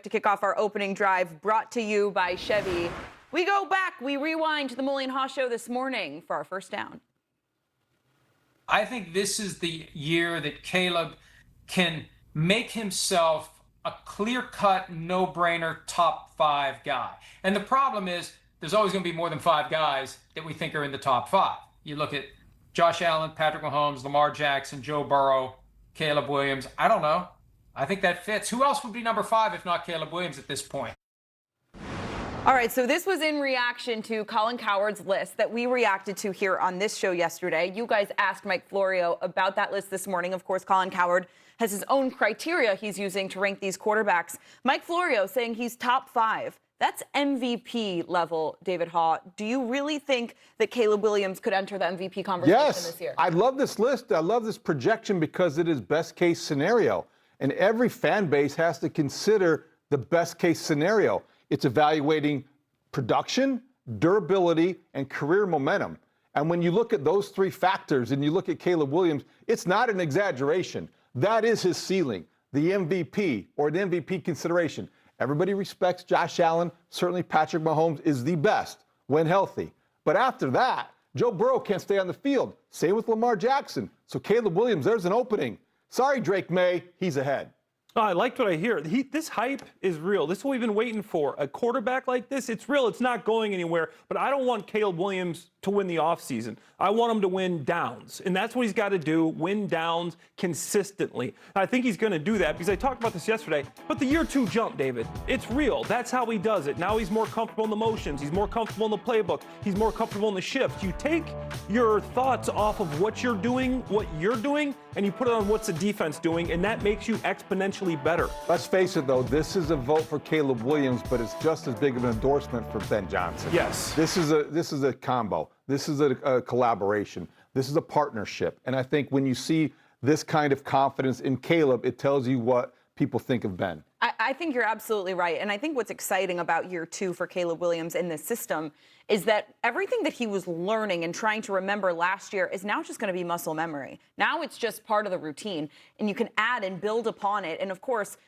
To kick off our opening drive, brought to you by Chevy. We go back, we rewind to the Mully and Haugh show this morning for our first down. I think this is the year that Caleb can make himself a clear-cut, no-brainer top 5 guy. And the problem is there's always going to be more than 5 guys that we think are in the top 5. You look at Josh Allen, Patrick Mahomes, Lamar Jackson, Joe Burrow, Caleb Williams. I don't know. I think that fits. Who else would be number 5 if not Caleb Williams at this point? All right, so this was in reaction to Colin Cowherd's list that we reacted to here on this show yesterday. You guys asked Mike Florio about that list this morning. Of course, Colin Cowherd has his own criteria he's using to rank these quarterbacks. Mike Florio saying he's top 5. That's MVP level, David Haugh. Do you really think that Caleb Williams could enter the MVP conversation this year? Yes, I love this list. I love this projection because it is best case scenario. And every fan base has to consider the best case scenario. It's evaluating production, durability, and career momentum. And when you look at those 3 factors and you look at Caleb Williams, it's not an exaggeration. That is his ceiling, the MVP or the MVP consideration. Everybody respects Josh Allen. Certainly Patrick Mahomes is the best when healthy. But after that, Joe Burrow can't stay on the field. Same with Lamar Jackson. So Caleb Williams, there's an opening. Sorry, Drake May, he's ahead. Oh, I liked what I hear. This hype is real. This is what we've been waiting for. A quarterback like this, it's real. It's not going anywhere. But I don't want Caleb Williams to win the offseason. I want him to win downs. And that's what he's got to do, win downs consistently. And I think he's going to do that because I talked about this yesterday. But the year 2 jump, David, it's real. That's how he does it. Now he's more comfortable in the motions. He's more comfortable in the playbook. He's more comfortable in the shifts. You take your thoughts off of what you're doing, and you put it on what's the defense doing, and that makes you exponentially better. Let's face it, though, this is a vote for Caleb Williams, but it's just as big of an endorsement for Ben Johnson. Yes. This is a combo. This is a collaboration. This is a partnership. And I think when you see this kind of confidence in Caleb, it tells you what people think of Ben. I think you're absolutely right. And I think what's exciting about year 2 for Caleb Williams in this system is that everything that he was learning and trying to remember last year is now just going to be muscle memory. Now it's just part of the routine, and you can add and build upon it. And of course,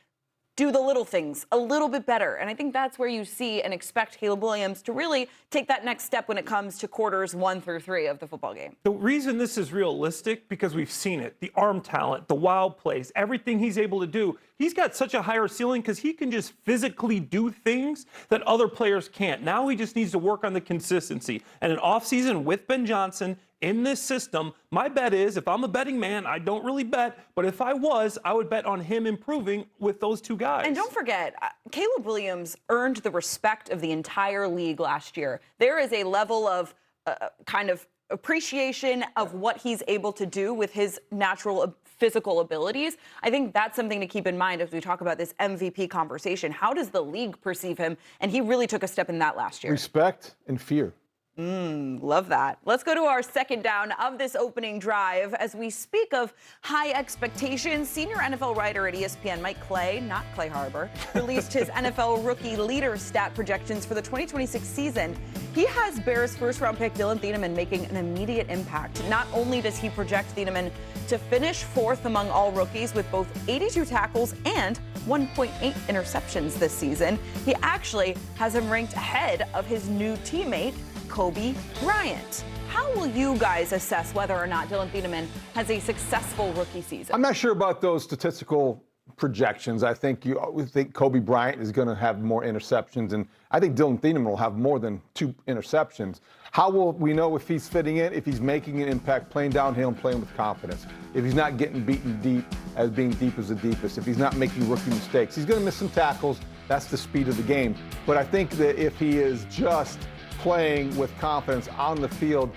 do the little things a little bit better. And I think that's where you see and expect Caleb Williams to really take that next step when it comes to quarters 1 through 3 of the football game. The reason this is realistic, because we've seen it, the arm talent, the wild plays, everything he's able to do. He's got such a higher ceiling because he can just physically do things that other players can't. Now he just needs to work on the consistency. And an offseason with Ben Johnson in this system, my bet is, if I'm a betting man, I don't really bet, but if I was, I would bet on him improving with those 2 guys. And don't forget, Caleb Williams earned the respect of the entire league last year. There is a level of kind of appreciation of what he's able to do with his natural physical abilities. I think that's something to keep in mind as we talk about this MVP conversation. How does the league perceive him? And he really took a step in that last year. Respect and fear. Love that. Let's go to our second down of this opening drive. As we speak of high expectations, senior NFL writer at ESPN, Mike Clay, not Clay Harbor, released his NFL rookie leader stat projections for the 2026 season. He has Bears first-round pick Dylan Thieneman making an immediate impact. Not only does he project Thieneman to finish 4th among all rookies with both 82 tackles and 1.8 interceptions this season, he actually has him ranked ahead of his new teammate, Kobe Bryant. How will you guys assess whether or not Dylan Thieneman has a successful rookie season? I'm not sure about those statistical projections. I think Kobe Bryant is going to have more interceptions, and I think Dylan Thieneman will have more than 2 interceptions. How will we know if he's fitting in, if he's making an impact, playing downhill and playing with confidence, if he's not getting beaten deep as being deep as the deepest, if he's not making rookie mistakes? He's going to miss some tackles. That's the speed of the game. But I think that if he is just playing with confidence on the field,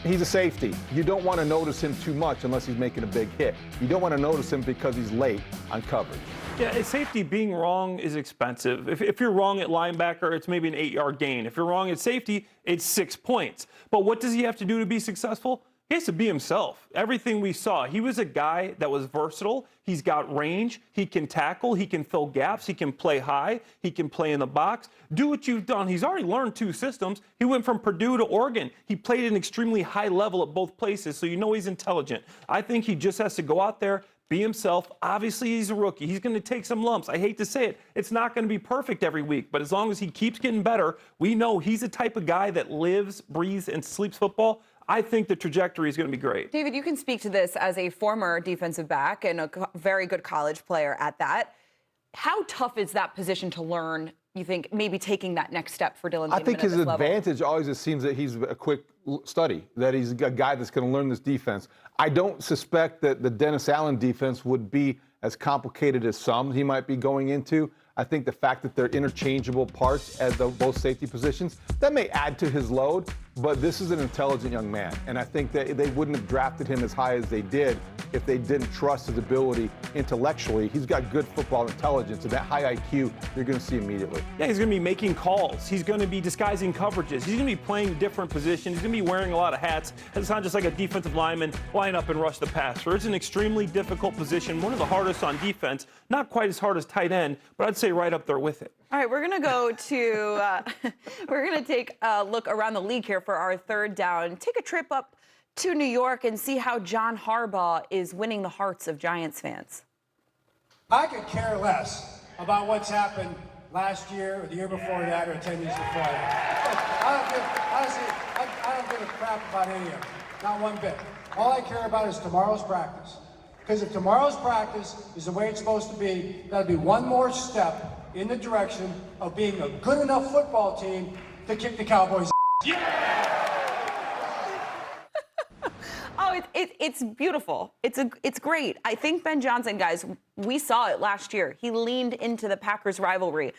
he's a safety. You don't want to notice him too much unless he's making a big hit. You don't want to notice him because he's late on coverage. Yeah, safety being wrong is expensive. If you're wrong at linebacker, it's maybe an 8-yard gain. If you're wrong at safety, it's 6 points. But what does he have to do to be successful? He has to be himself. Everything we saw, he was a guy that was versatile. He's got range. He can tackle. He can fill gaps. He can play high. He can play in the box. Do what you've done. He's already learned 2 systems. He went from Purdue to Oregon. He played at an extremely high level at both places, so you know he's intelligent. I think he just has to go out there, be himself. Obviously, he's a rookie. He's going to take some lumps. I hate to say it. It's not going to be perfect every week, but as long as he keeps getting better, we know he's the type of guy that lives, breathes, and sleeps football. I think the trajectory is going to be great. David, you can speak to this as a former defensive back and a very good college player at that. How tough is that position to learn, you think, maybe taking that next step for Dylan Tatum? I think his advantage always just seems that he's a quick study, that he's a guy that's going to learn this defense. I don't suspect that the Dennis Allen defense would be as complicated as some he might be going into. I think the fact that they're interchangeable parts at both safety positions, that may add to his load, but this is an intelligent young man. And I think that they wouldn't have drafted him as high as they did if they didn't trust his ability intellectually. He's got good football intelligence, and that high IQ you're going to see immediately. Yeah, he's going to be making calls. He's going to be disguising coverages. He's going to be playing different positions. He's going to be wearing a lot of hats. It's not just like a defensive lineman line up and rush the passer. It's an extremely difficult position, one of the hardest on defense. Not quite as hard as tight end, but I'd say right up there with it. All right, we're going to go to, we're going to take a look around the league here for our third down. Take a trip up to New York and see how John Harbaugh is winning the hearts of Giants fans. I could care less about what's happened last year or the year before that or 10 years before that. Honestly, I don't give a crap about any of it, not one bit. All I care about is tomorrow's practice. Because if tomorrow's practice is the way it's supposed to be, that'll be one more step in the direction of being a good enough football team to kick the Cowboys' ass. Oh, it's beautiful. It's great. I think Ben Johnson, guys, we saw it last year. He leaned into the Packers rivalry.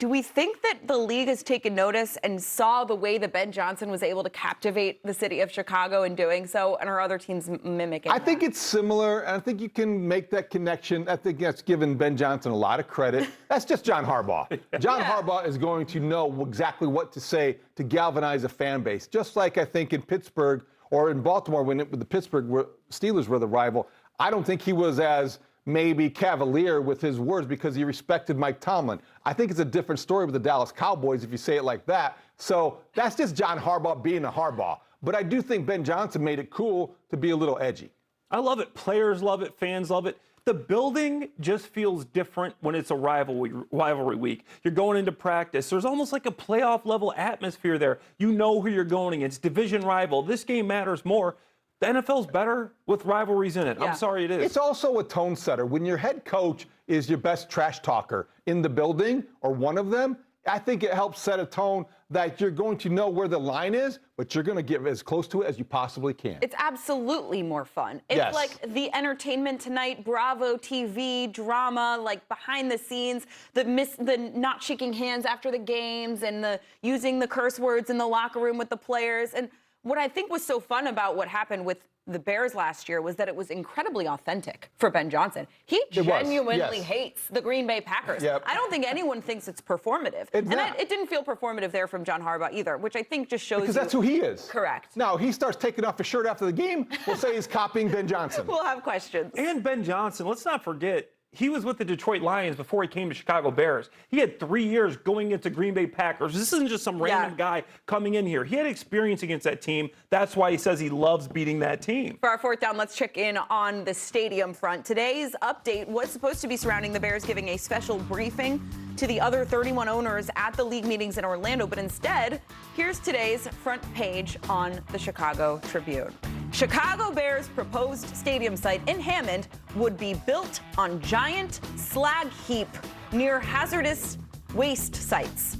Do we think that the league has taken notice and saw the way that Ben Johnson was able to captivate the city of Chicago in doing so, and are other teams mimicking I think that? it's similar, and I think you can make that connection. I think that's given Ben Johnson a lot of credit. That's just John Harbaugh. John Harbaugh is going to know exactly what to say to galvanize a fan base, just like I think in Pittsburgh or in Baltimore when the Pittsburgh Steelers were the rival. I don't think he was as maybe cavalier with his words because he respected Mike Tomlin. I think it's a different story with the Dallas Cowboys if you say it like that. So that's just John Harbaugh being a Harbaugh. But I do think Ben Johnson made it cool to be a little edgy. I love it. Players love it. Fans love it. The building just feels different when it's a rivalry week. You're going into practice. There's almost like a playoff level atmosphere there. You know who you're going against. Division rival. This game matters more. The NFL's better with rivalries in it. Yeah. I'm sorry it is. It's also a tone setter. When your head coach is your best trash talker in the building, or one of them, I think it helps set a tone that you're going to know where the line is, but you're going to get as close to it as you possibly can. It's absolutely more fun. It's Yes. like the Entertainment Tonight, Bravo TV drama, like behind the scenes, the not shaking hands after the games, and the using the curse words in the locker room with the players. And what I think was so fun about what happened with the Bears last year was that it was incredibly authentic for Ben Johnson. He genuinely hates the Green Bay Packers. Yep. I don't think anyone thinks it's performative. It didn't feel performative there from John Harbaugh either, which I think just shows Because that's who he is. Correct. Now, he starts taking off his shirt after the game, we'll say he's copying Ben Johnson. We'll have questions. And Ben Johnson, let's not forget, he was with the Detroit Lions before he came to Chicago Bears. He had 3 years going into Green Bay Packers. This isn't just some random guy coming in here. He had experience against that team. That's why he says he loves beating that team. For our fourth down, let's check in on the stadium front. Today's update was supposed to be surrounding the Bears giving a special briefing to the other 31 owners at the league meetings in Orlando, but instead, here's today's front page on the Chicago Tribune. Chicago Bears' proposed stadium site in Hammond would be built on giant slag heap near hazardous waste sites.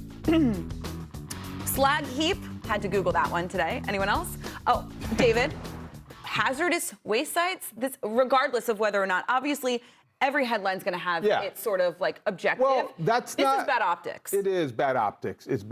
Slag heap, had to Google that one today. Anyone else? Oh, David, hazardous waste sites? This, regardless of whether or not, obviously, every headline's going to have its sort of like objective. Well, this is bad optics. It is bad optics. It's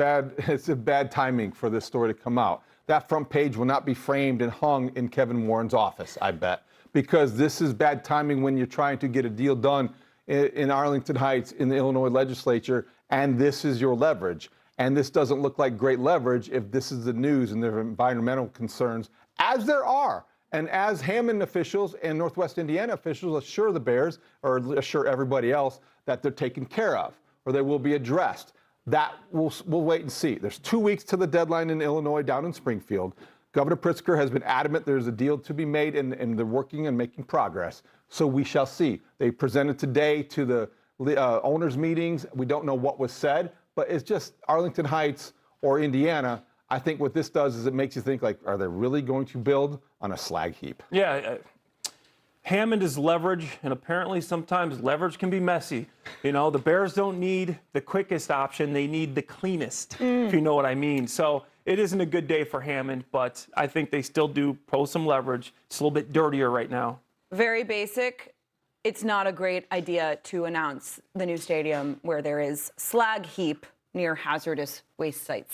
a bad timing for this story to come out. That front page will not be framed and hung in Kevin Warren's office, I bet, because this is bad timing when you're trying to get a deal done in Arlington Heights in the Illinois legislature, and this is your leverage. And this doesn't look like great leverage if this is the news and there are environmental concerns, as there are. And as Hammond officials and Northwest Indiana officials assure the Bears, or assure everybody else, that they're taken care of, or they will be addressed. That we'll wait and see. There's 2 weeks to the deadline in Illinois down in Springfield. Governor Pritzker has been adamant there's a deal to be made, and they're working and making progress. So we shall see. They presented today to the owners' meetings. We don't know what was said, but it's just Arlington Heights or Indiana. I think what this does is it makes you think, like, are they really going to build on a slag heap? Yeah. Hammond is leverage, and apparently sometimes leverage can be messy. You know, the Bears don't need the quickest option. They need the cleanest, if you know what I mean. So it isn't a good day for Hammond, but I think they still do pose some leverage. It's a little bit dirtier right now. Very basic. It's not a great idea to announce the new stadium where there is slag heap near hazardous waste sites.